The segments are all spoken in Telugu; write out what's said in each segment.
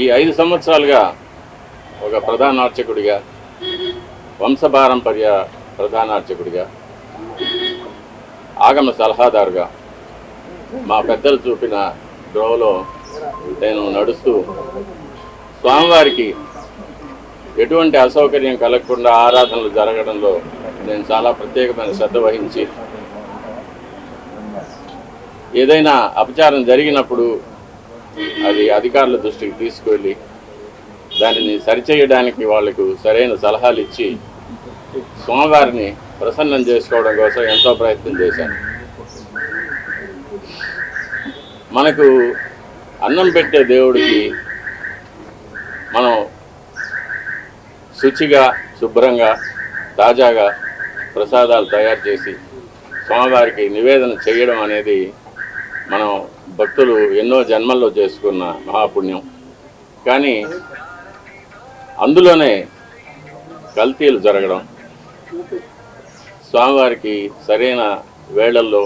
ఈ 5 సంవత్సరాలుగా ఒక ప్రధాన అర్చకుడిగా, వంశపారంపర్య ప్రధాన అర్చకుడిగా, ఆగమ సలహాదారుగా మా పెద్దలు చూపిన ద్రోవలో నేను నడుస్తూ స్వామివారికి ఎటువంటి అసౌకర్యం కలగకుండా ఆరాధనలు జరగడంలో నేను చాలా ప్రత్యేకమైన శ్రద్ధ వహించి, ఏదైనా అపచారం జరిగినప్పుడు అది అధికారుల దృష్టికి తీసుకువెళ్ళి దానిని సరిచేయడానికి వాళ్లకు సరైన సలహాలు ఇచ్చి స్వామివారిని ప్రసన్నం చేసుకోవడం కోసం ఎంతో ప్రయత్నం చేశాను. మనకు అన్నం పెట్టే దేవుడికి మనం శుచిగా, శుభ్రంగా, తాజాగా ప్రసాదాలు తయారు చేసి స్వామివారికి నివేదన చేయడం అనేది మనం భక్తులు ఎన్నో జన్మల్లో చేసుకున్న మహాపుణ్యం. కానీ అందులోనే కల్తీలు జరగడం, స్వామివారికి సరైన వేళల్లో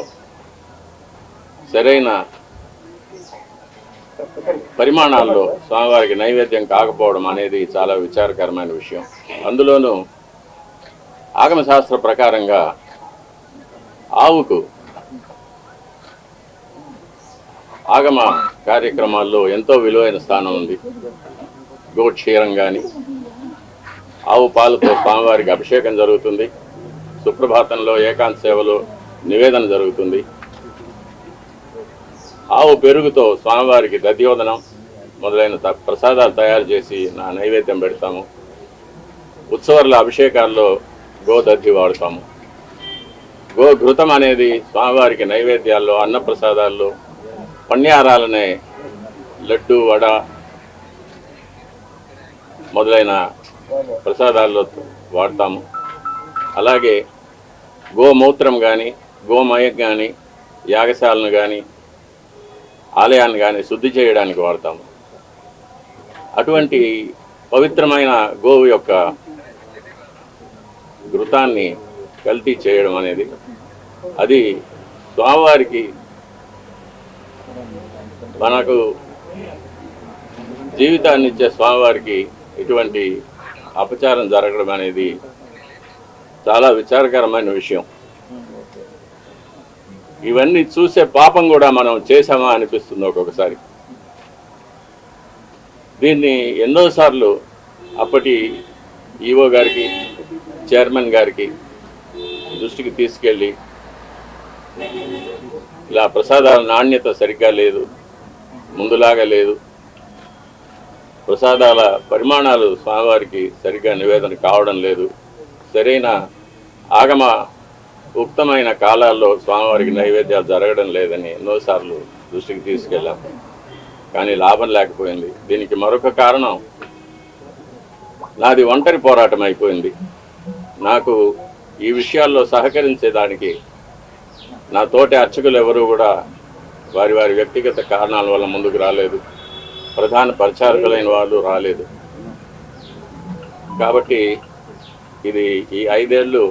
సరైన పరిమాణాల్లో స్వామివారికి నైవేద్యం కాకపోవడం అనేది చాలా విచారకరమైన విషయం. అందులోనూ ఆగమశాస్త్ర ప్రకారంగా ఆవుకు ఆగమ కార్యక్రమాల్లో ఎంతో విలువైన స్థానం ఉంది. గోక్షీరం కానీ, ఆవు పాలతో స్వామివారికి అభిషేకం జరుగుతుంది. సుప్రభాతంలో ఏకాంత సేవలో నివేదన జరుగుతుంది. ఆవు పెరుగుతో స్వామివారికి దధ్యోదనం మొదలైన ప్రసాదాలు తయారు చేసి నైవేద్యం పెడతాము. ఉత్సవాల అభిషేకాల్లో గోదద్ధి వాడతాము. గోఘృతం అనేది స్వామివారికి నైవేద్యాల్లో, అన్నప్రసాదాల్లో, పణ్యారాలనే లడ్డు, వడ మొదలైన ప్రసాదాల్లో వాడతాము. అలాగే గోమూత్రం కానీ, గోమయం కానీ, యాగశాలను కానీ, ఆలయాన్ని కానీ శుద్ధి చేయడానికి వాడతాము. అటువంటి పవిత్రమైన గోవు యొక్క ఘృతాన్ని కల్తీ చేయడం అనేది, అది స్వామివారికి మనకు జీవితాన్ని ఇచ్చే స్వామివారికి ఇటువంటి అపచారం జరగడం అనేది చాలా విచారకరమైన విషయం. ఇవన్నీ చూసే పాపం కూడా మనం చేశామా అనిపిస్తుంది ఒక్కొక్కసారి. దీన్ని ఎన్నోసార్లు అప్పటి ఈఓ గారికి, చైర్మన్ గారికి దృష్టికి తీసుకెళ్ళి, ఇలా ప్రసాదాల నాణ్యత సరిగ్గా లేదు, ముందులాగా లేదు, ప్రసాదాల పరిమాణాలు స్వామివారికి సరిగ్గా నివేదన కావడం లేదు, సరైన ఆగమ ఉక్తమైన కాలాల్లో స్వామివారికి నైవేద్యాలు జరగడం లేదని ఎన్నోసార్లు దృష్టికి తీసుకెళ్ళాం. కానీ లాభం లేకపోయింది. దీనికి మరొక కారణం, నాది ఒంటరి పోరాటం అయిపోయింది. నాకు ఈ విషయాల్లో సహకరించేదానికి నా తోటి అర్చకులు ఎవరూ కూడా వారి వారి వ్యక్తిగత కారణాల వల్ల ముందుకు రాలేదు. ప్రధాన పరిచారకులైన వాళ్ళు రాలేదు. కాబట్టి ఇది ఈ 5 ఏళ్ళు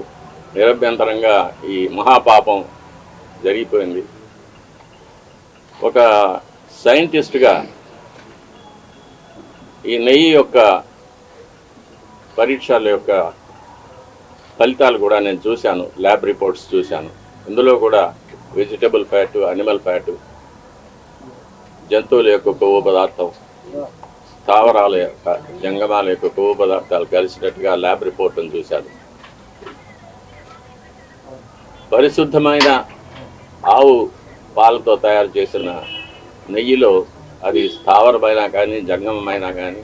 నిరభ్యంతరంగా ఈ మహాపాపం జరిగిపోయింది. ఒక సైంటిస్ట్గా ఈ నెయ్యి యొక్క పరీక్షల యొక్క ఫలితాలు కూడా నేను చూశాను, ల్యాబ్ రిపోర్ట్స్ చూశాను. ఇందులో కూడా వెజిటబుల్ ఫ్యాటు, అనిమల్ ఫ్యాటు, జంతువుల యొక్క కొవ్వు పదార్థం, స్థావరాల యొక్క, జంగమాల యొక్క కొవ్వు పదార్థాలు కలిసినట్టుగా ల్యాబ్ రిపోర్ట్ను చూశాను. పరిశుద్ధమైన ఆవు పాలతో తయారు చేసిన నెయ్యిలో అది స్థావరమైనా కానీ, జంగమమైనా కానీ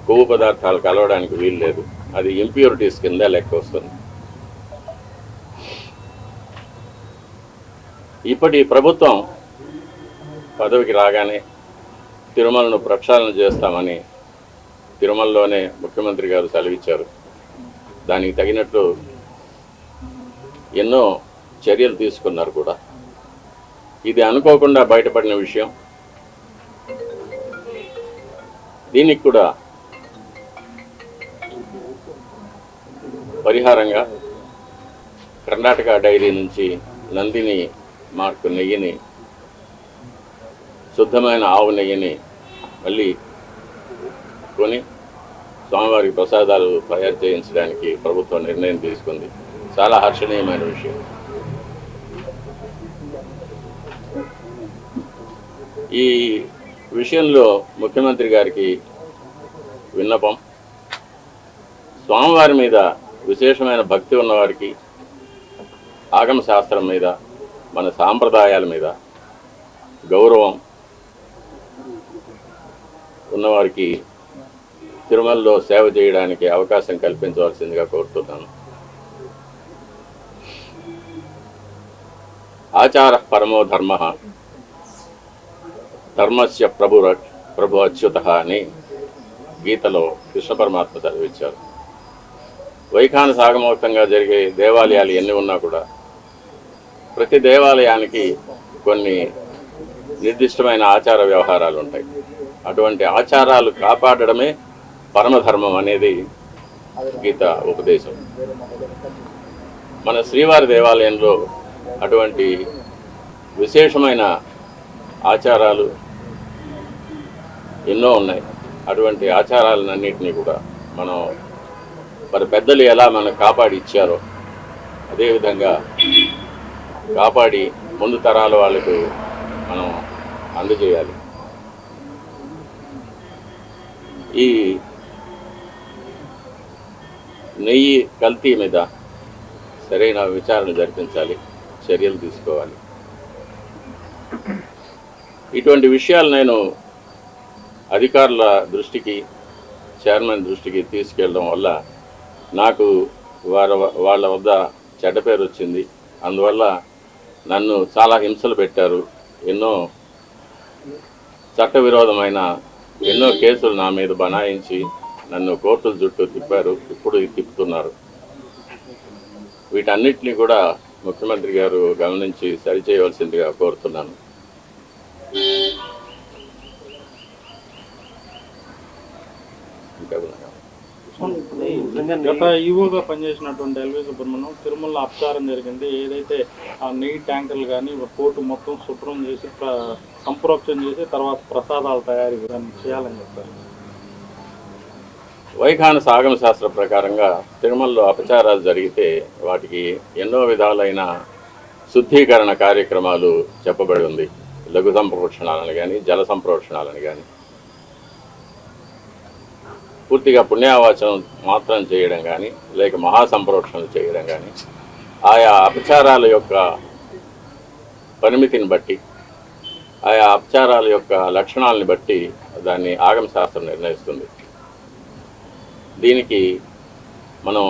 కొవ్వు పదార్థాలు కలవడానికి వీలు లేదు. అది ఇంప్యూరిటీస్ కింద లెక్క వస్తుంది. ఇప్పటి ప్రభుత్వం పదవికి రాగానే తిరుమలను ప్రక్షాళన చేస్తామని తిరుమలలోనే ముఖ్యమంత్రి గారు సెలవిచ్చారు. దానికి తగినట్లు ఎన్నో చర్యలు తీసుకున్నారు కూడా. ఇది అనుకోకుండా బయటపడిన విషయం. దీనికి కూడా పరిహారంగా కర్ణాటక డైరీ నుంచి నందిని మార్కు నెయ్యిని, శుద్ధమైన ఆవు నెయ్యిని మళ్ళీ కొని స్వామివారికి ప్రసాదాలు తయారు చేయించడానికి ప్రభుత్వం నిర్ణయం తీసుకుంది. చాలా హర్షణీయమైన విషయం. ఈ విషయంలో ముఖ్యమంత్రి గారికి విన్నపం, స్వామివారి మీద విశేషమైన భక్తి ఉన్నవారికి, ఆగమ శాస్త్రం మీద, మన సాంప్రదాయాల మీద గౌరవం ఉన్నవారికి తిరుమలలో సేవ చేయడానికి అవకాశం కల్పించవలసిందిగా కోరుతున్నాను. ఆచార పరమో ధర్మ, ధర్మస్య ప్రభు అచ్యుత అని గీతలో కృష్ణ పరమాత్మ చదివించారు. వైఖాన సాగమోక్తంగా జరిగే దేవాలయాలు ఎన్ని ఉన్నా కూడా ప్రతి దేవాలయానికి కొన్ని నిర్దిష్టమైన ఆచార వ్యవహారాలు ఉంటాయి. అటువంటి ఆచారాలు కాపాడడమే పరమధర్మం అనేది గీత ఉపదేశం. మన శ్రీవారి దేవాలయంలో అటువంటి విశేషమైన ఆచారాలు ఎన్నో ఉన్నాయి. అటువంటి ఆచారాలన్నింటినీ కూడా మనం మరి పెద్దలు ఎలా మనకు కాపాడి ఇచ్చారో అదేవిధంగా కాపాడి ముందు తరాల వాళ్ళకు మనం అందజేయాలి. ఈ నెయ్యి కల్తీ మీద సరైన విచారణ జరిపించాలి, చర్యలు తీసుకోవాలి. ఇటువంటి విషయాలు నేను అధికారుల దృష్టికి, చైర్మన్ దృష్టికి తీసుకెళ్ళడం వల్ల నాకు వాళ్ళ వద్ద చెడ్డ పేరు వచ్చింది. అందువల్ల నన్ను చాలా హింసలు పెట్టారు. ఎన్నో చట్టవిరోధమైన ఎన్నో కేసులు నా మీద బనాయించి నన్ను కోర్టుల చుట్టూ తిప్పారు, ఇప్పుడు తిప్పుతున్నారు. వీటన్నిటినీ కూడా ముఖ్యమంత్రి గారు గమనించి సరిచేయవలసిందిగా కోరుతున్నాను. గత ఈవోగా పనిచేసినటువంటి ఎల్వి సుబ్రహ్మణ్యం తిరుమల అపచారం జరిగింది. ఏదైతే ఆ నెయ్యి ట్యాంకర్లు కానీ కోర్టు మొత్తం శుభ్రం చేసి సంప్రోక్షణ చేసి తర్వాత ప్రసాదాలు తయారీ చేయాలని చెప్తారు. వైఖాన సాగమ శాస్త్ర ప్రకారంగా తిరుమలలో అపచారాలు జరిగితే వాటికి ఎన్నో విధాలైన శుద్ధీకరణ కార్యక్రమాలు చెప్పబడి ఉంది. లఘు సంప్రోక్షణాలను కానీ, జల సంప్రోక్షణాలను కానీ, పూర్తిగా పుణ్యావాచనం మాత్రం చేయడం కానీ, లేక మహాసంప్రోక్షణలు చేయడం కానీ, ఆయా అపచారాల యొక్క పరిమితిని బట్టి, ఆయా అపచారాల యొక్క లక్షణాలని బట్టి దాన్ని ఆగమ శాస్త్రం నిర్ణయిస్తుంది. దీనికి మనం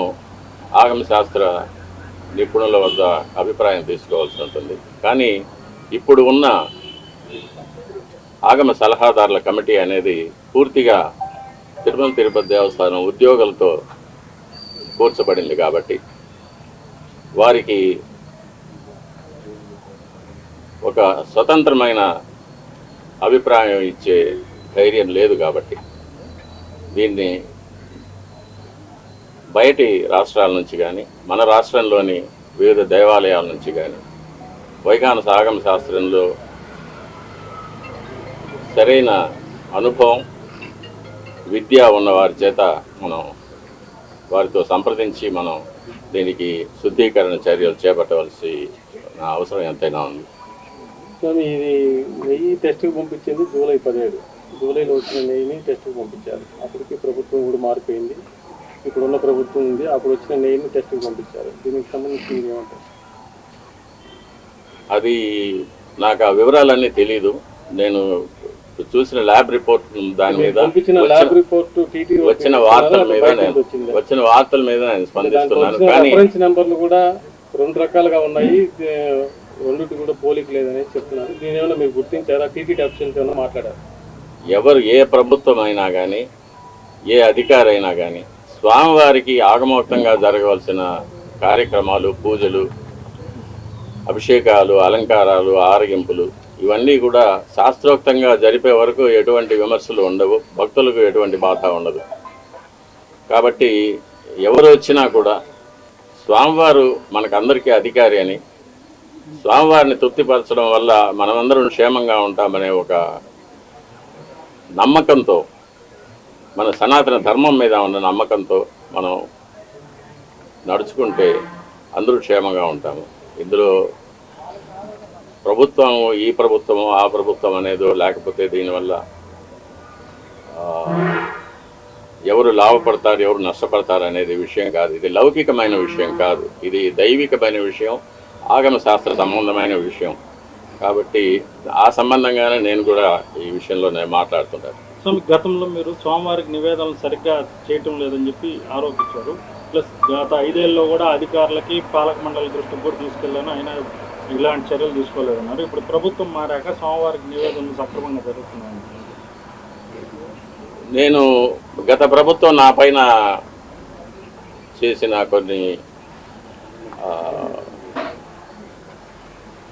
ఆగమ శాస్త్ర నిపుణుల వద్ద అభిప్రాయం తీసుకోవాల్సి ఉంటుంది. కానీ ఇప్పుడు ఉన్న ఆగమ సలహాదారుల కమిటీ అనేది పూర్తిగా తిరుమల తిరుపతి దేవస్థానం ఉద్యోగులతో కూర్చబడింది కాబట్టి వారికి ఒక స్వతంత్రమైన అభిప్రాయం ఇచ్చే ధైర్యం లేదు. కాబట్టి దీన్ని బయటి రాష్ట్రాల నుంచి కానీ, మన రాష్ట్రంలోని వివిధ దేవాలయాల నుంచి కానీ, వైఖాన ఆగమ శాస్త్రంలో సరైన అనుభవం, విద్య ఉన్న వారి చేత మనం వారితో సంప్రదించి మనం దీనికి శుద్ధీకరణ చర్యలు చేపట్టవలసి అవసరం ఎంతైనా ఉంది. ఇది నెయ్యి టెస్ట్కి పంపించింది జూలై 17. జూలైలో వచ్చిన నెయ్యిని టెస్ట్కి పంపించారు. అప్పటికి ప్రభుత్వం కూడా మారిపోయింది. ఇప్పుడున్న ప్రభుత్వం ఉంది. అప్పుడు వచ్చిన నెయ్యిని టెస్ట్కి పంపించారు. దీనికి సంబంధించి మీరు ఏమంటారు? అది నాకు ఆ వివరాలన్నీ తెలీదు. నేను చూసిన ల్యాబ్ రిపోర్ట్ దాని మీద వచ్చిన వార్తల మీద నేను స్పందిస్తున్నాను. కానీ నెంబర్లు కూడా 2 రకాలుగా ఉన్నాయి. రెండింటి కూడా పోలిక లేదని చెప్తున్నారు. దీని ఏమైనా మీరు గుర్తించారా? టీటీడీ ఆఫీషియల్స్ ఏమైనా మాట్లాడారు? ఎవరు ఏ ప్రభుత్వం అయినా కానీ, ఏ అధికారి అయినా కానీ స్వామివారికి ఆగమోక్తంగా జరగవలసిన కార్యక్రమాలు, పూజలు, అభిషేకాలు, అలంకారాలు, ఆరగింపులు ఇవన్నీ కూడా శాస్త్రోక్తంగా జరిపే వరకు ఎటువంటి విమర్శలు ఉండవు, భక్తులకు ఎటువంటి బాధ ఉండదు. కాబట్టి ఎవరు వచ్చినా కూడా స్వామివారు మనకందరికీ అధికారి అని, స్వామివారిని తృప్తిపరచడం వల్ల మనమందరం క్షేమంగా ఉంటామనే ఒక నమ్మకంతో మన సనాతన ధర్మం మీద ఉన్న నమ్మకంతో మనం నడుచుకుంటే అందరూ క్షేమంగా ఉంటాము. ఇందులో ప్రభుత్వం ఈ ప్రభుత్వము ఆ ప్రభుత్వం అనేదో లేకపోతే దీనివల్ల ఎవరు లాభపడతారు ఎవరు నష్టపడతారు అనేది విషయం కాదు. ఇది లౌకికమైన విషయం కాదు, ఇది దైవికమైన విషయం, ఆగమ శాస్త్ర సంబంధమైన విషయం. కాబట్టి ఆ సంబంధంగానే నేను కూడా ఈ విషయంలో నేను మాట్లాడుతున్నాను. సో గతంలో మీరు స్వామివారికి నివేదనలు సరిగ్గా చేయటం లేదని చెప్పి ఆరోపించారు. ప్లస్ గత 5 ఏళ్ళలో కూడా అధికారులకి పాలక మండలి దృష్టికి కూడా తీసుకెళ్ళాను, అయినా ఇలాంటి చర్యలు తీసుకోలేదన్నారు. ఇప్పుడు ప్రభుత్వం మారాక స్వామివారికి నివేదనలు సక్రమంగా జరుగుతున్నాయి. నేను గత ప్రభుత్వం నా పైన చేసిన కొన్ని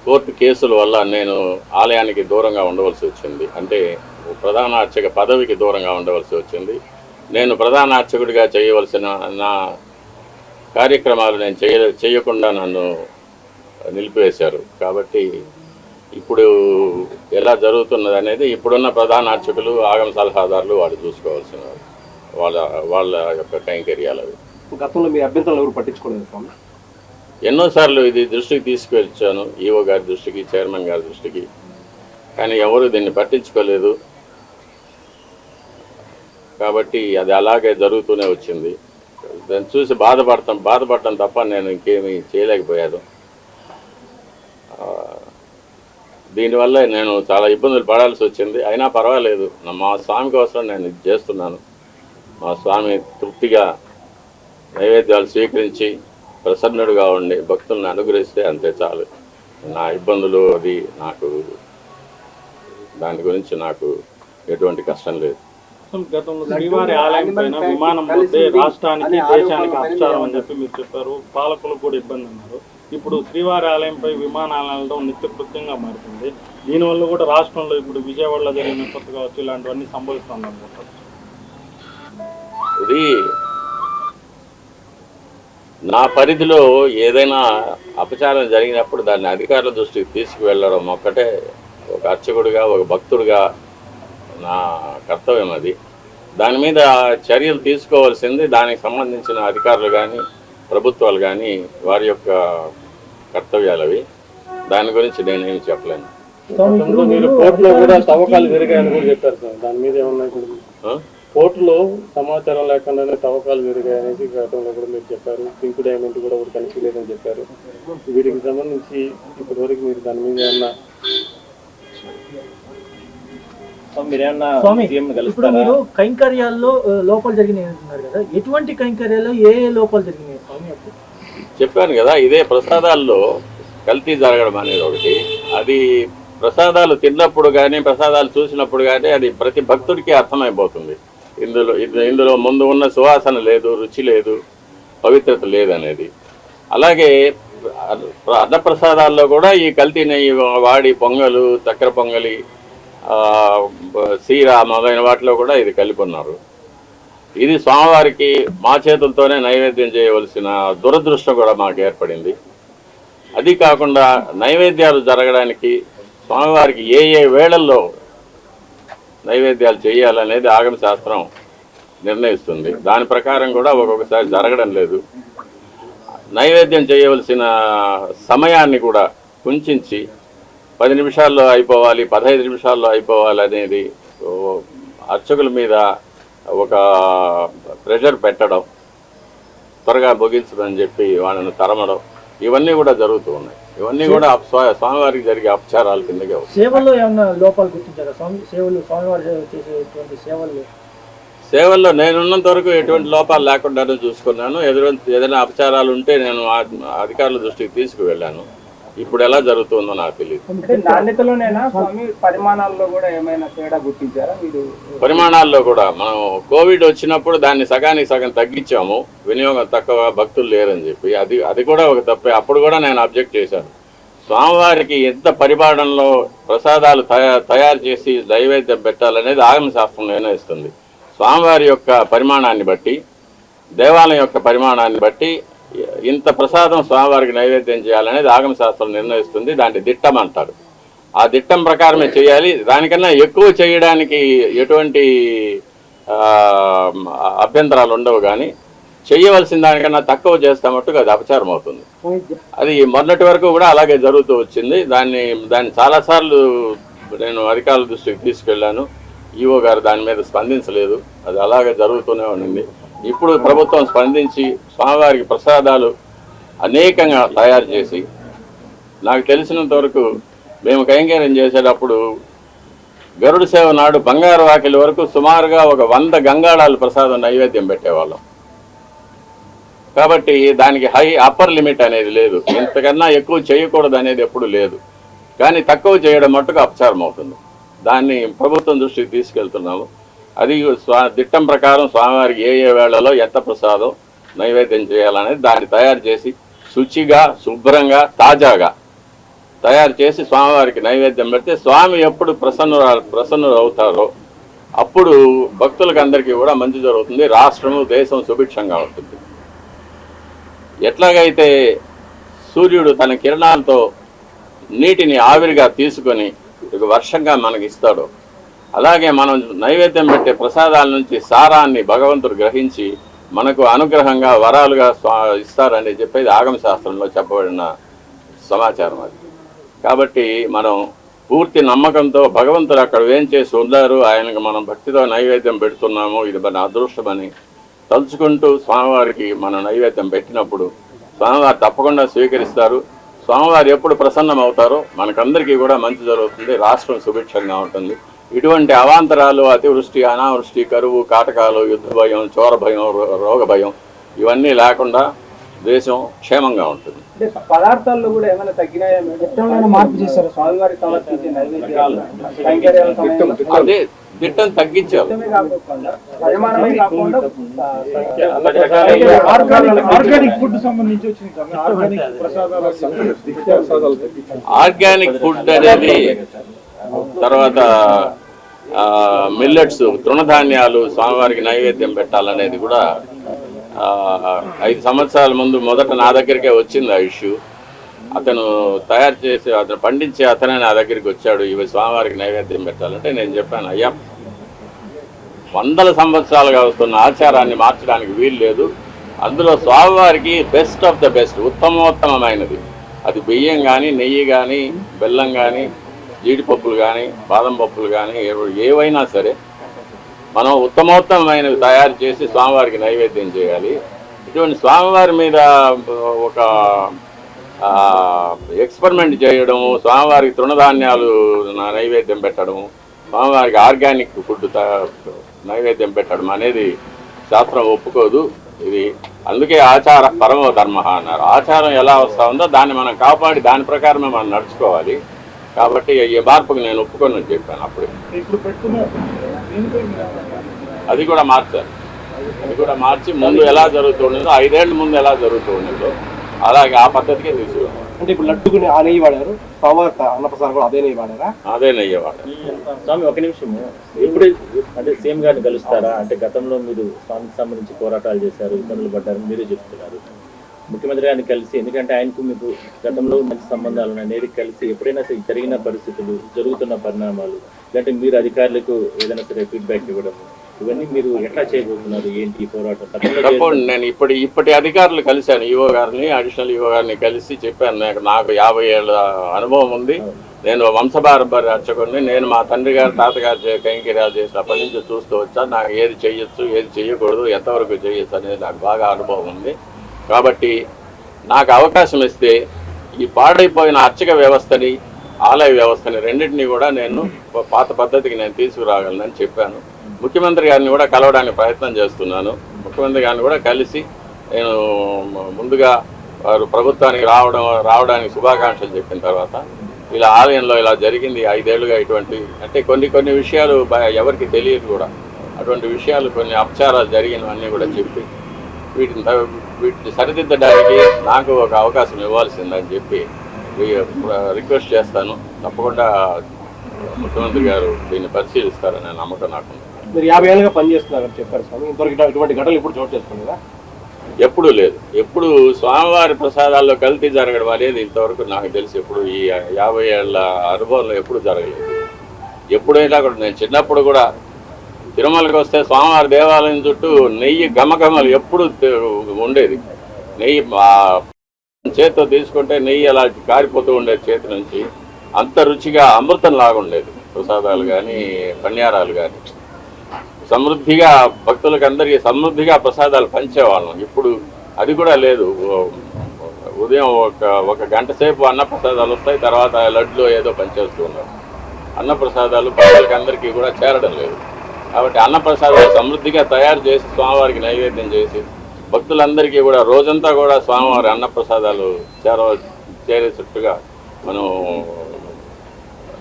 కోర్టు కేసుల వల్ల నేను ఆలయానికి దూరంగా ఉండవలసి వచ్చింది. అంటే ప్రధాన అర్చక పదవికి దూరంగా ఉండవలసి వచ్చింది. నేను ప్రధాన అర్చకుడిగా చేయవలసిన నా కార్యక్రమాలు నేను చేయకుండా నన్ను నిలిపివేశారు. కాబట్టి ఇప్పుడు ఎలా జరుగుతున్నది అనేది ఇప్పుడున్న ప్రధాన అర్చకులు ఆగమ సలహాదారులు వాళ్ళు చూసుకోవాల్సిన వాళ్ళ యొక్క కైంకర్యాలు అవి. గతంలో మీ అభ్యంతరాలు ఎవరు పట్టించుకోలేదు స్వామి? ఎన్నోసార్లు ఇది దృష్టికి తీసుకువెళ్ళాను, ఈఓ గారి దృష్టికి, చైర్మన్ గారి దృష్టికి, కానీ ఎవరు దీన్ని పట్టించుకోలేదు. కాబట్టి అది అలాగే జరుగుతూనే వచ్చింది. దాన్ని చూసి బాధపడటం తప్ప నేను ఇంకేమీ చేయలేకపోయాను. దీనివల్ల నేను చాలా ఇబ్బందులు పడాల్సి వచ్చింది. అయినా పర్వాలేదు, మా స్వామి కోసం నేను ఇది చేస్తున్నాను. మా స్వామి తృప్తిగా నైవేద్యాలు స్వీకరించి ప్రసన్నుడుగా ఉండి భక్తులను అనుగ్రహిస్తే అంతే చాలు. నా ఇబ్బందులు అది నాకు దాని గురించి నాకు ఎటువంటి కష్టం లేదు. గతంలో శ్రీవారి ఆలయం పైన విమానం పోతే రాష్ట్రానికి దేశానికి అపచారం అని చెప్పి మీరు చెప్పారు, పాలకులకు కూడా ఇబ్బంది అన్నారు. ఇప్పుడు శ్రీవారి ఆలయంపై విమానాలలో నిత్యకృత్యంగా మారుతుంది. దీనివల్ల కూడా రాష్ట్రంలో ఇప్పుడు విజయవాడలో జరిగిన కొత్త కావచ్చు ఇలాంటివన్నీ సంభవిస్తుంది అనుకుంటారు. ఇది నా పరిధిలో ఏదైనా అపచారం జరిగినప్పుడు దాన్ని అధికారుల దృష్టికి తీసుకువెళ్ళడం ఒక్కటే ఒక అర్చకుడిగా, ఒక భక్తుడిగా నా కర్తవ్యం. అది దాని మీద చర్యలు తీసుకోవాల్సింది దానికి సంబంధించిన అధికారులు కానీ ప్రభుత్వాలు కానీ వారి యొక్క కర్తవ్యాలు అవి. దాని గురించి నేనేమి చెప్పలేను. మీరు కోర్టులో కూడా తవ్వకాలు జరిగాయని కూడా చెప్పారు సార్, దాని మీద ఏమన్నా? కోర్టులో సమాచారం లేకుండానే తవ్వకాలు జరిగాయనేసి గతంలో కూడా మీరు చెప్పారు. పింక్ డైమండ్ కూడా ఒకటి కనిపించలేదని చెప్పారు. వీటికి సంబంధించి ఇప్పటి వరకు మీరు దాని మీద ఏమన్నా ఇప్పుడు మీరు కైంకర్యాల్లో లోపాలు జరిగినాయి అంటున్నారు కదా, ఎటువంటి కైంకర్యాల్లో ఏ లోపాలు జరిగినాయి స్వామి? చెప్పాను కదా, ఇదే ప్రసాదాల్లో కల్తీ జరగడం అనేది ఒకటి. అది ప్రసాదాలు తిన్నప్పుడు కానీ ప్రసాదాలు చూసినప్పుడు కానీ అది ప్రతి భక్తుడికి అర్థమైపోతుంది. ఇందులో ముందు ఉన్న సువాసన లేదు, రుచి లేదు, పవిత్రత లేదు అనేది. అలాగే అన్నప్రసాదాల్లో కూడా ఈ కల్తీ నెయ్యి వాడి పొంగలు, చక్కెర పొంగలి, సీర మొదలైన వాటిలో కూడా ఇది కలిపి ఉన్నారు. ఇది స్వామివారికి మా చేతులతోనే నైవేద్యం చేయవలసిన దురదృష్టం కూడా మాకు ఏర్పడింది. అది కాకుండా నైవేద్యాలు జరగడానికి స్వామివారికి ఏ ఏ వేళల్లో నైవేద్యాలు చేయాలనేది ఆగమ శాస్త్రం నిర్ణయిస్తుంది. దాని ప్రకారం కూడా ఒక్కొక్కసారి జరగడం లేదు. నైవేద్యం చేయవలసిన సమయాన్ని కూడా కుంచించి 10 నిమిషాల్లో అయిపోవాలి, 15 నిమిషాల్లో అయిపోవాలి అనేది అర్చకుల మీద ఒక ప్రెషర్ పెట్టడం, త్వరగా ముగించదని చెప్పి వాళ్ళని తరమడం, ఇవన్నీ కూడా జరుగుతూ ఉన్నాయి. ఇవన్నీ కూడా స్వామివారికి జరిగే అపచారాల కిందకే వస్తాయి. సేవల్లో ఏమన్నా లోపాలు గుర్తించారా స్వామి? స్వామివారి చేసేటువంటి సేవల్లో నేనున్నంత వరకు ఎటువంటి లోపాలు లేకుండానే చూసుకున్నాను. ఏదైనా అపచారాలు ఉంటే నేను అధికారుల దృష్టికి తీసుకువెళ్ళాను. ఇప్పుడు ఎలా జరుగుతుందో నాకు తెలియదు. నాణ్యతలోనేనా స్వామి, పరిమాణాల్లో కూడా ఏమైనా తేడా గుర్తించారా మీరు? పరిమాణాల్లో కూడా మనం కోవిడ్ వచ్చినప్పుడు దాన్ని సగానికి సగం తగ్గించాము, వినియోగం తక్కువ, భక్తులు లేరని చెప్పి. అది కూడా ఒక తప్పే. అప్పుడు కూడా నేను అబ్జెక్ట్ చేశాను. స్వామివారికి ఎంత పరిమాణంలో ప్రసాదాలు తయారు చేసి నైవేద్యం పెట్టాలనేది ఆగమ శాస్త్రం నిర్ణయిస్తుంది. స్వామివారి యొక్క పరిమాణాన్ని బట్టి, దేవాలయం యొక్క పరిమాణాన్ని బట్టి ఇంత ప్రసాదం స్వామివారికి నైవేద్యం చేయాలనేది ఆగమ శాస్త్రం నిర్ణయిస్తుంది. దాన్ని దిట్టం అంటారు. ఆ దిట్టం ప్రకారమే చేయాలి. దానికన్నా ఎక్కువ చేయడానికి ఎటువంటి అభ్యంతరాలు ఉండవు, కానీ చేయవలసిన దానికన్నా తక్కువ చేస్తే మట్టుకు అది అపచారం అవుతుంది. అది మొన్నటి వరకు కూడా అలాగే జరుగుతూ వచ్చింది. దాన్ని చాలాసార్లు నేను అధికారుల దృష్టికి తీసుకెళ్లాను. ఈఓ గారు దాని మీద స్పందించలేదు. అది అలాగే జరుగుతూనే ఉంది. ఇప్పుడు ప్రభుత్వం స్పందించి స్వామివారికి ప్రసాదాలు అనేకంగా తయారు చేసి, నాకు తెలిసినంత వరకు మేము కైంకర్యం చేసేటప్పుడు గరుడు సేవ నాడు బంగారు వాకిలి వరకు సుమారుగా ఒక 100 గంగాళాలు ప్రసాదం నైవేద్యం పెట్టేవాళ్ళం. కాబట్టి దానికి అప్పర్ లిమిట్ అనేది లేదు. ఇంతకన్నా ఎక్కువ చేయకూడదు అనేది ఎప్పుడు లేదు. కానీ తక్కువ చేయడం మట్టుకు అపచారం అవుతుంది. దాన్ని ప్రభుత్వం దృష్టికి తీసుకెళ్తున్నాము. అది దిట్టం ప్రకారం స్వామివారికి ఏ వేళలో ఎంత ప్రసాదం నైవేద్యం చేయాలనేది దాన్ని తయారు చేసి శుచిగా, శుభ్రంగా, తాజాగా తయారు చేసి స్వామివారికి నైవేద్యం పెడితే స్వామి ఎప్పుడు ప్రసన్నులు అవుతారో అప్పుడు భక్తులకు అందరికీ కూడా మంచి జరుగుతుంది. రాష్ట్రము, దేశం సుభిక్షంగా ఉంటుంది. ఎట్లాగైతే సూర్యుడు తన కిరణాలతో నీటిని ఆవిరిగా తీసుకొని ఒక వర్షంగా మనకి ఇస్తాడో, అలాగే మనం నైవేద్యం పెట్టే ప్రసాదాల నుంచి సారాన్ని భగవంతుడు గ్రహించి మనకు అనుగ్రహంగా వరాలుగా ఇస్తారని చెప్పేది ఆగమ శాస్త్రంలో చెప్పబడిన సమాచారం అది. కాబట్టి మనం పూర్తి నమ్మకంతో భగవంతుడు అక్కడ ఏం చేసి ఉన్నారు, ఆయనకు మనం భక్తితో నైవేద్యం పెడుతున్నాము, ఇది మన అదృష్టమని తలుచుకుంటూ స్వామివారికి మనం నైవేద్యం పెట్టినప్పుడు స్వామివారు తప్పకుండా స్వీకరిస్తారు. స్వామివారు ఎప్పుడు ప్రసన్నం అవుతారో మనకందరికీ కూడా మంచి జరుగుతుంది. రాష్ట్రం సుభిక్షంగా ఉంటుంది. ఇటువంటి అవాంతరాలు, అతివృష్టి, అనావృష్టి, కరువు, కాటకాలు, యుద్ధ భయం, చోర భయం, రోగ భయం ఇవన్నీ లేకుండా దేశం క్షేమంగా ఉంటుంది. పదార్థాల్లో కూడా ఏమైనా తగ్గినాయా? మార్పు చేశారు స్వామివారి సమర్పించే నైవేద్యాలు, అదే దిట్టం తగ్గించారు. ఆర్గానిక్ ఫుడ్ అనేది, తర్వాత మిల్లెట్స్, తృణధాన్యాలు స్వామివారికి నైవేద్యం పెట్టాలనేది కూడా 5 సంవత్సరాల ముందు మొదట నా దగ్గరికే వచ్చింది ఆ ఇష్యూ. అతను తయారు చేసి అతను పండించే అతనే నా దగ్గరికి వచ్చాడు, ఇవి స్వామివారికి నైవేద్యం పెట్టాలంటే నేను చెప్పాను, అయ్యా 100 సంవత్సరాలుగా వస్తున్న ఆచారాన్ని మార్చడానికి వీలు లేదు. అందులో స్వామివారికి బెస్ట్ ఆఫ్ ద బెస్ట్, ఉత్తమోత్తమైనది అది బియ్యం కానీ, నెయ్యి కానీ, బెల్లం కానీ, జీడిపప్పులు కానీ, బాదం పప్పులు కానీ ఏవైనా సరే మనం ఉత్తమోత్తమైనవి తయారు చేసి స్వామివారికి నైవేద్యం చేయాలి. ఇటువంటి స్వామివారి మీద ఒక ఎక్స్పెరిమెంట్ చేయడము, స్వామివారికి తృణధాన్యాలు నైవేద్యం పెట్టడము, స్వామివారికి ఆర్గానిక్ ఫుడ్ నైవేద్యం పెట్టడం అనేది శాస్త్రం ఒప్పుకోదు. ఇది అందుకే ఆచార పరమో ధర్మ అన్నారు. ఆచారం ఎలా వస్తూ ఉందో దాన్ని మనం కాపాడి దాని ప్రకారమే మనం నడుచుకోవాలి. కాబట్టి ఈ మార్పుకు నేను ఒప్పుకొని చెప్పాను. అప్పుడే అది కూడా మార్చారు. అది కూడా మార్చి ముందు ఎలా జరుగుతూ ఉండేదో, 5 ఏళ్ళ ముందు ఎలా జరుగుతూ ఉండేదో అలాగే ఆ పద్ధతికే తీసుకున్నాం. అంటే ఇప్పుడు లడ్డుకుని ఆ నెయ్యి వాడారు, అన్నప్రసాదం కూడా అదే నెయ్యి వాడారా? అదే నెయ్యి వాడారు. స్వామి ఒక నిమిషము, ఇప్పుడు అంటే సీఎం గారిని కలుస్తారా? అంటే గతంలో మీరు స్వామికి సంబంధించి పోరాటాలు చేశారు, ఇబ్బందులు పడ్డారు, మీరే చెప్తున్నారు. ముఖ్యమంత్రి గారిని కలిసి, ఎందుకంటే ఆయనకు మీకు గతంలో మంచి సంబంధాలు ఉన్నాయి, నేరుగా కలిసి ఎప్పుడైనా సరే జరిగిన పరిస్థితులు, జరుగుతున్న పరిణామాలు, లేదంటే మీరు అధికారులకు ఏదైనా సరే ఫీడ్బ్యాక్ ఇవ్వడం, ఇవన్నీ మీరు ఎట్లా చేయబోతున్నారు? ఏంటి పోరాటం? తప్పకుండా నేను ఇప్పటి అధికారులు కలిశాను. ఈఓ గారిని, అడిషనల్ ఈఓ గారిని కలిసి చెప్పాను, నాకు 50 ఏళ్ళ అనుభవం ఉంది, నేను వంశపారంపర్య అర్చకుడిని, నేను మా తండ్రి గారు, తాతగారు కైంకర్యాలు చేసినప్పటి నుంచి చూస్తూ వచ్చాను. నాకు ఏది చేయొచ్చు, ఏది చేయకూడదు, ఎంతవరకు చేయొచ్చు అనేది నాకు బాగా అనుభవం ఉంది. కాబట్టి నాకు అవకాశం ఇస్తే ఈ పాడైపోయిన అర్చక వ్యవస్థని, ఆలయ వ్యవస్థని రెండింటినీ కూడా నేను పాత పద్ధతికి నేను తీసుకురాగలనని చెప్పాను. ముఖ్యమంత్రి గారిని కూడా కలవడానికి ప్రయత్నం చేస్తున్నాను. ముఖ్యమంత్రి గారిని కూడా కలిసి నేను ముందుగా వారు ప్రభుత్వానికి రావడానికి శుభాకాంక్షలు చెప్పిన తర్వాత, ఇలా ఆలయంలో ఇలా జరిగింది 5 ఏళ్ళుగా ఇటువంటి, అంటే కొన్ని విషయాలు ఎవరికి తెలియదు కూడా, అటువంటి విషయాలు, కొన్ని అపచారాలు జరిగినవన్నీ కూడా చెప్పి వీటిని సరిదిద్దడానికి నాకు ఒక అవకాశం ఇవ్వాల్సిందని చెప్పి రిక్వెస్ట్ చేస్తాను. తప్పకుండా ముఖ్యమంత్రి గారు దీన్ని పరిశీలిస్తారనే నమ్మకం నాకు. మీరు 50 ఏళ్ళుగా పనిచేస్తున్నారని చెప్పారు స్వామి, ఇంతవరకు ఇటువంటి ఘటనలు ఇప్పుడు చోటు చేసుకున్నారా? ఎప్పుడూ లేదు. ఎప్పుడు స్వామివారి ప్రసాదాల్లో కల్తీ జరగడం అనేది ఇంతవరకు నాకు తెలిసి ఎప్పుడు ఈ 50 ఏళ్ళ అనుభవంలో ఎప్పుడు జరగలేదు. ఎప్పుడైనా కూడా నేను చిన్నప్పుడు కూడా తిరుమలకి వస్తే స్వామివారి దేవాలయం చుట్టూ నెయ్యి గమగమలు ఎప్పుడు ఉండేది. నెయ్యి చేతితో తీసుకుంటే నెయ్యి అలా కారిపోతూ ఉండేది చేతి నుంచి. అంత రుచిగా అమృతం లాగా ఉండేది ప్రసాదాలు కానీ పన్యారాలు కానీ. సమృద్ధిగా భక్తులకు అందరికీ సమృద్ధిగా ప్రసాదాలు పంచేవాళ్ళం. ఇప్పుడు అది కూడా లేదు. ఉదయం ఒక గంట సేపు అన్నప్రసాదాలు వస్తాయి, తర్వాత లడ్లు ఏదో పంచేస్తూ ఉన్నారు. అన్నప్రసాదాలు భక్తులకి అందరికీ కూడా చేరడం లేదు. కాబట్టి అన్నప్రసాదాలు సమృద్ధిగా తయారు చేసి స్వామివారికి నైవేద్యం చేసి భక్తులందరికీ కూడా రోజంతా కూడా స్వామివారి అన్నప్రసాదాలు చేరేటట్టుగా మనం.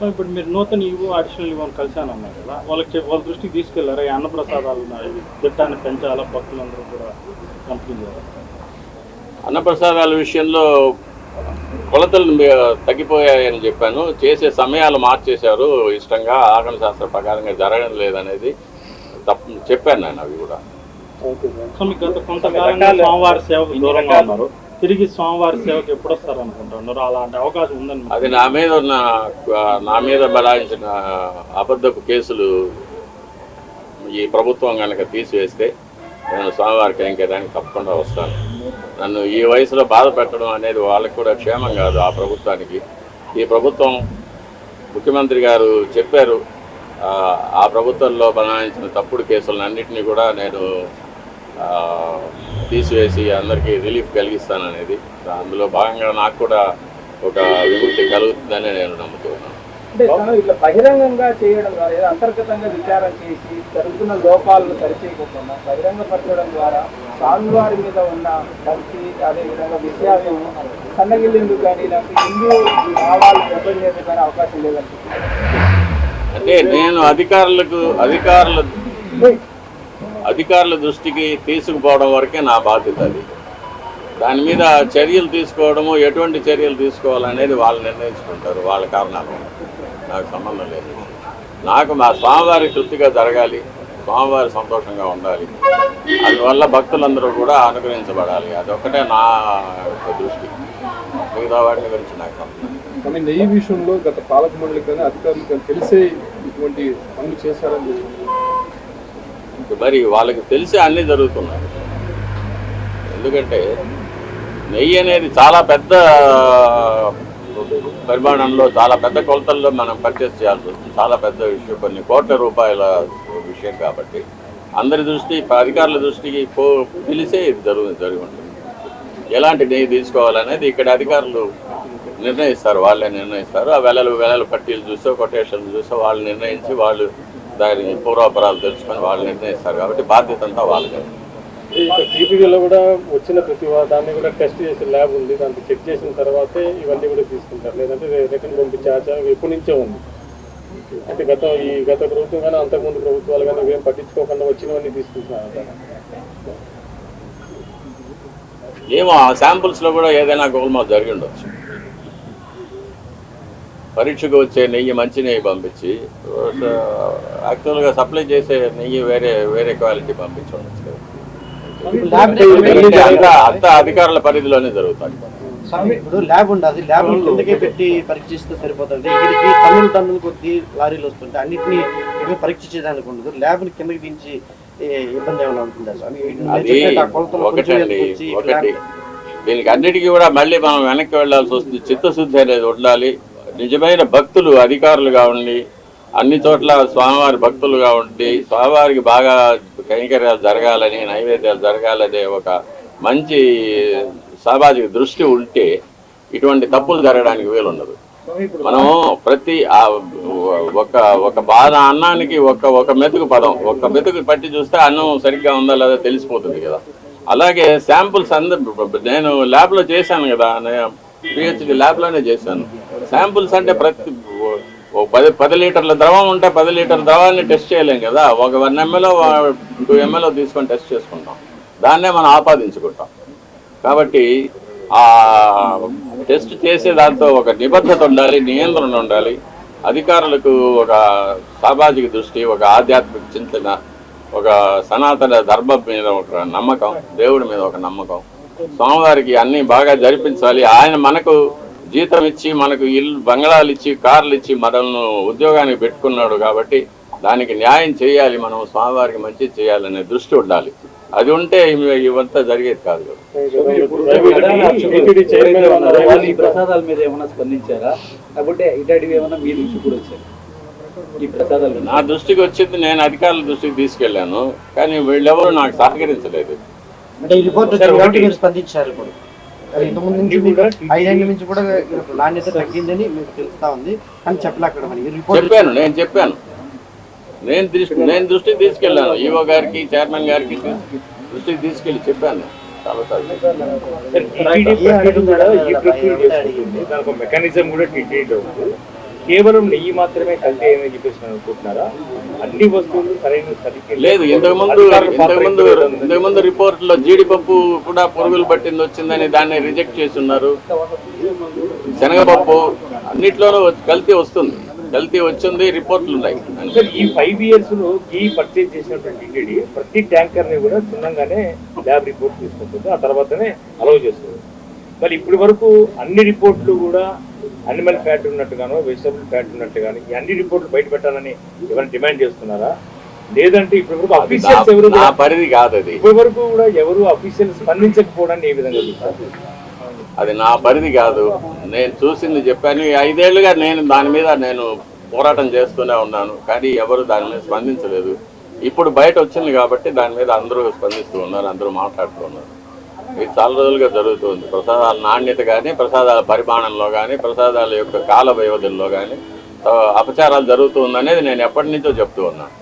ఇప్పుడు మీరు నూతన ఇవ్వు అడిషనల్ ఇవ్వని కలిసానన్నారు కదా, వాళ్ళ దృష్టికి తీసుకెళ్లారా ఈ అన్నప్రసాదాలు తిట్టాన్ని పెంచాలా, భక్తులందరూ కూడా కంప్లీట్ చేయాలి? అన్నప్రసాదాల విషయంలో కొలతలు తగ్గిపోయాయని చెప్పాను. చేసే సమయాలు మార్చేశారు. ఇష్టంగా ఆగమ శాస్త్ర ప్రకారంగా జరగడం లేదనేది చెప్పాను నేను. అవి కూడా గత కొంతకాలంగా స్వామివారి సేవకు దూరంగా ఉన్నారు. తిరిగి స్వామివారి సేవకు ఎప్పుడు వస్తారు అనుకుంటున్నారు? అలాంటి అవకాశం ఉందని అది నా మీద బలాయించిన అబద్ధపు కేసులు ఈ ప్రభుత్వం కనుక తీసివేస్తే నేను స్వామివారి కైంకర్యానికి తప్పకుండా వస్తాను. నన్ను ఈ వయసులో బాధ పెట్టడం అనేది వాళ్ళకి కూడా క్షేమం కాదు. ఆ ప్రభుత్వానికి, ఈ ప్రభుత్వం ముఖ్యమంత్రి గారు చెప్పారు, ఆ ప్రభుత్వంలో బనాయించిన తప్పుడు కేసులన్నింటినీ కూడా నేను తీసివేసి అందరికీ రిలీఫ్ కలిగిస్తాననేది. అందులో భాగంగా నాకు కూడా ఒక విముక్తి కలుగుతుందని నేను నమ్ముతున్నాను. అంటే ఇట్లా బహిరంగంగా చేయడం ద్వారా ఏదో అంతర్గతంగా విచారం చేసి జరుగుతున్న లోపాలను సరిచేయకుండా బహిరంగపరచడం ద్వారా స్వామివారి మీద ఉన్న భక్తి, అదేవిధంగా విశ్వాసం సన్నగిల్లేందుకు కానీ ఇలాంటి హిందూ భావాలు దెబ్బతినేందుకు కానీ అవకాశం లేదనుకుంటున్నాను. అంటే నేను అధికారుల దృష్టికి తీసుకుపోవడం వరకే నా బాధ్యత. అది దాని మీద చర్యలు తీసుకోవడము, ఎటువంటి చర్యలు తీసుకోవాలనేది వాళ్ళు నిర్ణయించుకుంటారు. వాళ్ళ కారణాలు నాకు సంబంధం లేదు. నాకు మా స్వామివారి తృప్తిగా జరగాలి, స్వామివారి సంతోషంగా ఉండాలి, అందువల్ల భక్తులందరూ కూడా అనుగ్రహించబడాలి. అదొక్కటే నా దృష్టి. మిగతా వాటిని గురించి నాకు సంబంధం. కానీ నెయ్యి విషయంలో గత పాలక మండలికి కానీ అధికారులకు కానీ తెలిసే ఇటువంటి పనులు చేశారని మరి వాళ్ళకి తెలిసి అన్నీ జరుగుతున్నాయి. ఎందుకంటే నెయ్యి అనేది చాలా పెద్ద పరిమాణంలో, చాలా పెద్ద కొలతల్లో మనం పర్చేస్ చేయాల్సి వస్తుంది. చాలా పెద్ద విషయం, కొన్ని కోట్ల రూపాయల విషయం. కాబట్టి అందరి దృష్టి, అధికారుల దృష్టికి తెలిసే జరిగి ఉంటుంది. ఎలాంటి నెయ్యి తీసుకోవాలనేది ఇక్కడ అధికారులు నిర్ణయిస్తారు, వాళ్ళే నిర్ణయిస్తారు. ఆ వెలలు పట్టీలు చూసో, కొటేషన్లు చూసో వాళ్ళు నిర్ణయించి, వాళ్ళు దాని పూర్వాపరాలు తెలుసుకొని వాళ్ళు నిర్ణయిస్తారు. కాబట్టి బాధ్యత అంతా వాళ్ళదే. ఇక్కడ టీపీలో కూడా వచ్చిన ప్రతి దాన్ని కూడా టెస్ట్ చేసే ల్యాబ్ ఉంది. దాంట్లో చెక్ చేసిన తర్వాతే ఇవన్నీ కూడా తీసుకుంటారు. లేదంటే రిటర్న్ పంపించే ఆచారం ఎప్పటి నుంచే ఉంది. అంటే గత ప్రభుత్వం కానీ అంతకుముందు ప్రభుత్వాలు కానీ ఇవేం పట్టించుకోకుండా వచ్చినవన్నీ తీసుకుంటున్నారు. ఏమో ఆ శాంపుల్స్లో కూడా ఏదైనా గోల్మాల్ జరిగి ఉండొచ్చు. పరీక్షకు వచ్చే నెయ్యి మంచి నెయ్యి పంపించి యాక్చువల్గా సప్లై చేసే నెయ్యి వేరే క్వాలిటీ పంపించవచ్చు. అంతా అధికారుల పరిధిలోనే జరుగుతాయి. ఇప్పుడు ల్యాబ్ ఉండదు, ల్యాబ్ కిందకే పెట్టి పరీక్షిస్తే సరిపోతుంది. ఇక్కడికి టన్నులు కొద్ది లారీలు వస్తుంటే అన్నింటినీ ఇక్కడ పరీక్ష చేయడానికి ఉండదు. ల్యాబ్ని కిందకి దించి ఇబ్బంది ఏమైనా ఉంటుందా? ఒకటి దీనికి అన్నిటికీ కూడా మళ్ళీ మనం వెనక్కి వెళ్లాల్సి వస్తుంది. చిత్తశుద్ధి అనేది ఉండాలి. నిజమైన భక్తులు అధికారులుగా ఉండి, అన్ని చోట్ల స్వామివారి భక్తులుగా ఉండి, స్వామివారికి బాగా కైంకర్యాలు జరగాలని, నైవేద్యాలు జరగాలనే ఒక మంచి సామాజిక దృష్టి ఉంటే ఇటువంటి తప్పులు జరగడానికి వీలుండదు. మనం ప్రతి ఒక బాధ అన్నానికి ఒక మెతుకు పదం, ఒక మెతుకు పట్టి చూస్తే అన్నం సరిగ్గా ఉందా లేదా తెలిసిపోతుంది కదా. అలాగే శాంపుల్స్ నేను ల్యాబ్లో చేశాను కదా, పిహెచ్డి ల్యాబ్లోనే చేశాను. శాంపుల్స్ అంటే ప్రతి 10 లీటర్ల ద్రవం ఉంటే 10 లీటర్ల ద్రవాన్ని టెస్ట్ చేయలేం కదా. ఒక 1 ml 2 ml తీసుకొని టెస్ట్ చేసుకుంటాం, దాన్నే మనం ఆపాదించుకుంటాం. కాబట్టి ఆ టెస్ట్ చేసే దాంతో ఒక నిబద్ధత ఉండాలి, నియంత్రణ ఉండాలి. అధికారులకు ఒక సామాజిక దృష్టి, ఒక ఆధ్యాత్మిక చింతన, ఒక సనాతన ధర్మం మీద ఒక నమ్మకం, దేవుడి మీద ఒక నమ్మకం, స్వామివారికి అన్నీ బాగా జరిపించాలి. ఆయన మనకు జీతం ఇచ్చి, మనకు ఇల్లు బంగళాలు ఇచ్చి, కార్లు ఇచ్చి మనల్ని ఉద్యోగానికి పెట్టుకున్నాడు. కాబట్టి దానికి న్యాయం చేయాలి, మనం స్వామివారికి మంచి చేయాలనే దృష్టి ఉండాలి. అది ఉంటే ఇవంతా జరిగేది కాదు కదా. ఈ ప్రసాదాల మీద ఏమైనా స్పందించారా, లేకపోతే ఇట్లాంటివి ఏమైనా మీ దృష్టి కూడా వచ్చారు? ఈ ప్రసాదాలు నా దృష్టికి వచ్చింది, నేను అధికారుల దృష్టికి తీసుకెళ్లాను, కానీ వీళ్ళెవరూ నాకు సహకరించలేదు. అంటే ఈ రిపోర్ట్ వచ్చి మీరు స్పందించారు ఇప్పుడు. ఇంతకుముందు నుంచి 5 ఏళ్ళ నుంచి కూడా నాణ్యత తగ్గిందని మీకు తెలుస్తా ఉంది, కానీ చెప్పాను. నేను దృష్టికి తీసుకెళ్ళాను, ఈవో గారికి, చైర్మన్ గారికి దృష్టికి తీసుకెళ్ళి చెప్పాను చాలాసార్లు. మెకానిజం కూడా ట్రీట్ అవుతుంది. కేవలం నెయ్యి మాత్రమే కల్తీ అయిందని చెప్పేసి అనుకుంటున్నారా? అన్ని వస్తువులు సరైన లేదు. ఇంతకుముందు రిపోర్ట్లో జీడిపప్పు కూడా పురుగులు పట్టింది వచ్చిందని దాన్ని రిజెక్ట్ చేసి ఉన్నారు. శనగపప్పు అన్నిట్లోనూ కల్తీ వస్తుంది, కల్తీ వచ్చింది, రిపోర్ట్లు ఉన్నాయి. ఈ 5 years లో ఘీ పర్చేజ్ చేసినటువంటి టీటీడీ ప్రతి ట్యాంకర్ ని కూడా క్షుణ్ణంగానే ల్యాబ్ రిపోర్ట్ తీసుకుంటుంది, ఆ తర్వాతనే అలౌ చేస్తుంది. మరి ఇప్పటి వరకు అన్ని రిపోర్ట్లు కూడా అనిమల్ ఫ్యాట్ ఉన్నట్టుగానో వెజిటబుల్ ఫ్యాట్ ఉన్నట్టుగాను ఈ అన్ని రిపోర్ట్లు బయట పెట్టాలని ఎవరైనా డిమాండ్ చేస్తున్నారా? లేదంటే ఇప్పటి వరకు అఫీషియల్స్ ఎవరు పరిధి కాదు అది. ఇప్పటి వరకు కూడా ఎవరు అఫీషియల్స్ స్పందించకపోవడాన్ని ఏ విధంగా చూస్తారు? అది నా పరిధి కాదు. నేను చూసింది చెప్పాను. 5 ఏళ్లుగా దాని మీద నేను పోరాటం చేస్తూనే ఉన్నాను, కానీ ఎవరు దాని మీద స్పందించలేదు. ఇప్పుడు బయట వచ్చింది కాబట్టి దాని మీద అందరూ స్పందిస్తూ ఉన్నారు, అందరూ మాట్లాడుతూ ఉన్నారు. ఇది చాలా రోజులుగా జరుగుతుంది. ప్రసాదాల నాణ్యత కానీ, ప్రసాదాల పరిమాణంలో కానీ, ప్రసాదాల యొక్క కాల వ్యవధుల్లో కానీ అపచారాలు జరుగుతుందనేది నేను ఎప్పటి నుంచో చెప్తూ ఉన్నాను.